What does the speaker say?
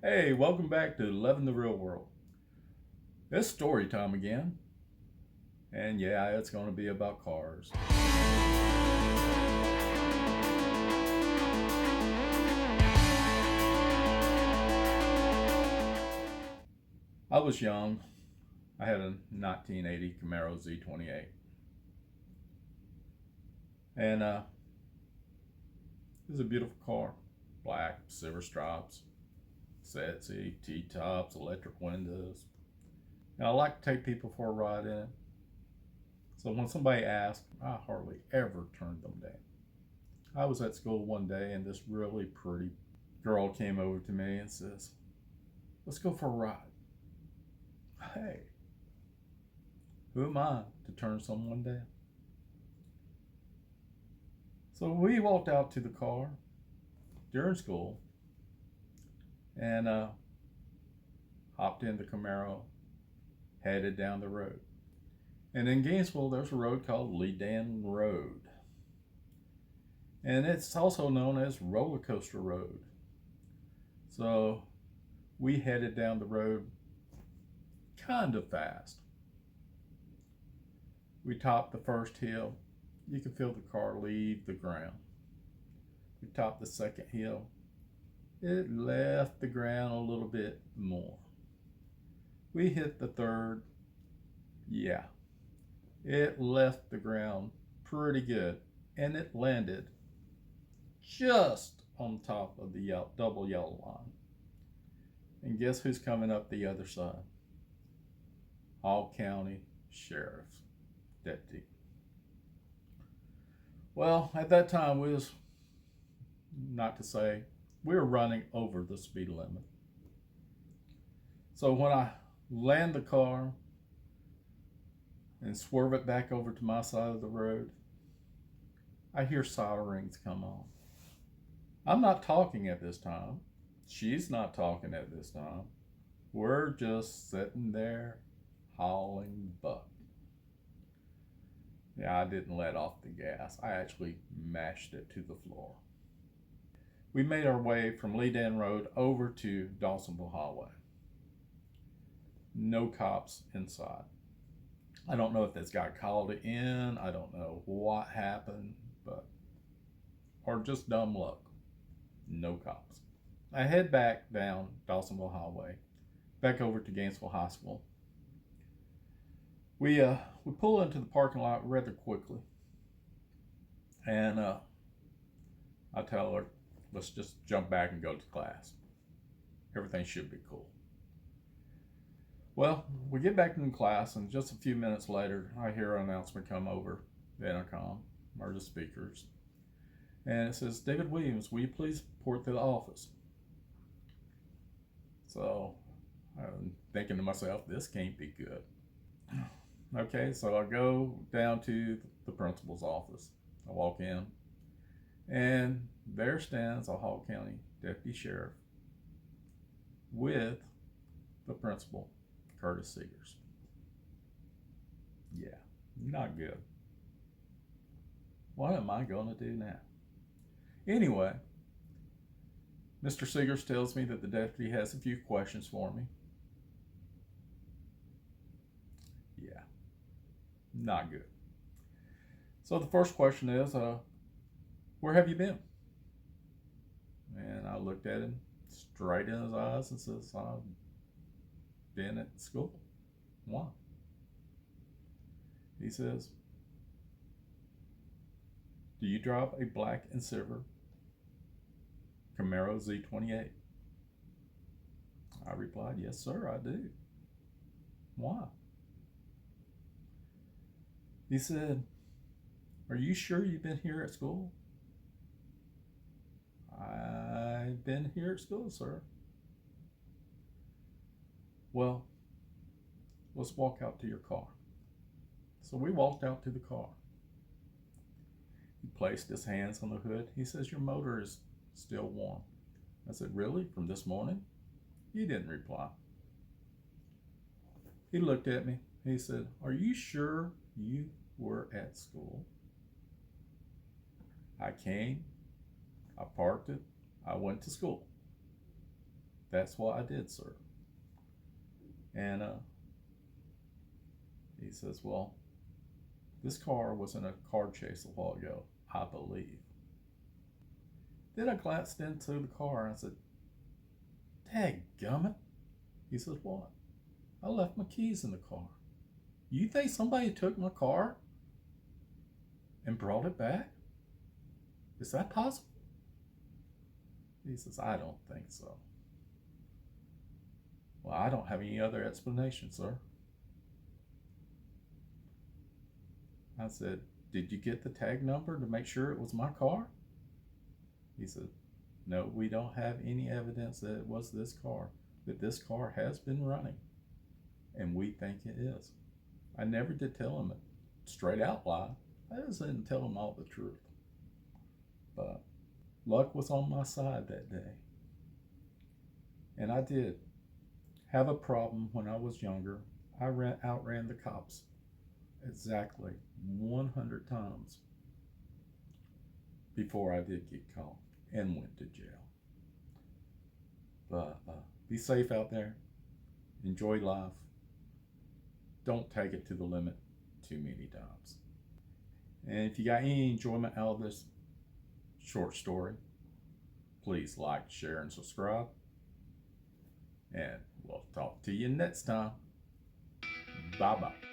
Hey, welcome back to Loving the Real World. It's story time again. And yeah, it's going to be about cars. I was young. I had a 1980 Camaro Z28. And it was a beautiful car. Black, silver stripes, sexy, T-tops, electric windows. And I like to take people for a ride in it. So when somebody asked, I hardly ever turned them down. I was at school one day and this really pretty girl came over to me and says, let's go for a ride. Hey, who am I to turn someone down? So we walked out to the car during school and hopped in the Camaro, headed down the road. And in Gainesville, there's a road called Ledan Road. And it's also known as Roller Coaster Road. So we headed down the road kind of fast. We topped the first hill. You could feel the car leave the ground. We topped the second hill. It left the ground a little bit more. We hit the third. Yeah, it left the ground pretty good. And it landed just on top of the double yellow line. And guess who's coming up the other side? Hall County Sheriff's deputy. Well, at that time, we was, not to say, we were running over the speed limit. So when I land the car and swerve it back over to my side of the road, I hear sirens come on. I'm not talking at this time. She's not talking at this time. We're just sitting there hauling butt. Yeah, I didn't let off the gas. I actually mashed it to the floor. We made our way from Ledan Road over to Dawsonville Highway. No cops inside. I don't know if this guy called it in. I don't know what happened, but or just dumb luck. No cops. I head back down Dawsonville Highway, back over to Gainesville High School. We pull into the parking lot rather quickly, and I tell her, let's just jump back and go to class. Everything should be cool. Well, we get back into class, and just a few minutes later, I hear an announcement come over the intercom or the speakers, and it says, David Williams, will you please report to the office? So I'm thinking to myself, this can't be good. Okay, so I go down to the principal's office. I walk in, and there stands a Hall County deputy sheriff with the principal, Curtis Seegers. Yeah, not good. What am I going to do now? Anyway, Mr. Seegers tells me that the deputy has a few questions for me. Yeah, not good. So the first question is, where have you been? And I looked at him straight in his eyes and says, I've been at school. Why? He says, do you drive a black and silver Camaro Z28? I replied, yes, sir, I do. Why? He said, are you sure you've been here at school? I've been here at school, sir. Well, let's walk out to your car. So we walked out to the car. He placed his hands on the hood. He says, your motor is still warm. I said, really? From this morning? He didn't reply. He looked at me. He said, are you sure you were at school? I came, I parked it, I went to school. That's what I did, sir. And he says, well, this car was in a car chase a while ago, I believe. Then I glanced into the car and I said, dadgummit. He says, what? I left my keys in the car. You think somebody took my car and brought it back? Is that possible? He says, I don't think so. Well, I don't have any other explanation, sir. I said, did you get the tag number to make sure it was my car? He said, no, we don't have any evidence that it was this car, that this car has been running, and we think it is. I never did tell him a straight out lie. I just didn't tell him all the truth. But luck was on my side that day. And I did have a problem when I was younger. I outran the cops exactly 100 times before I did get caught and went to jail. But be safe out there. Enjoy life. Don't take it to the limit too many times. And if you got any enjoyment out of this short story, please like, share, and subscribe. And we'll talk to you next time. Bye-bye.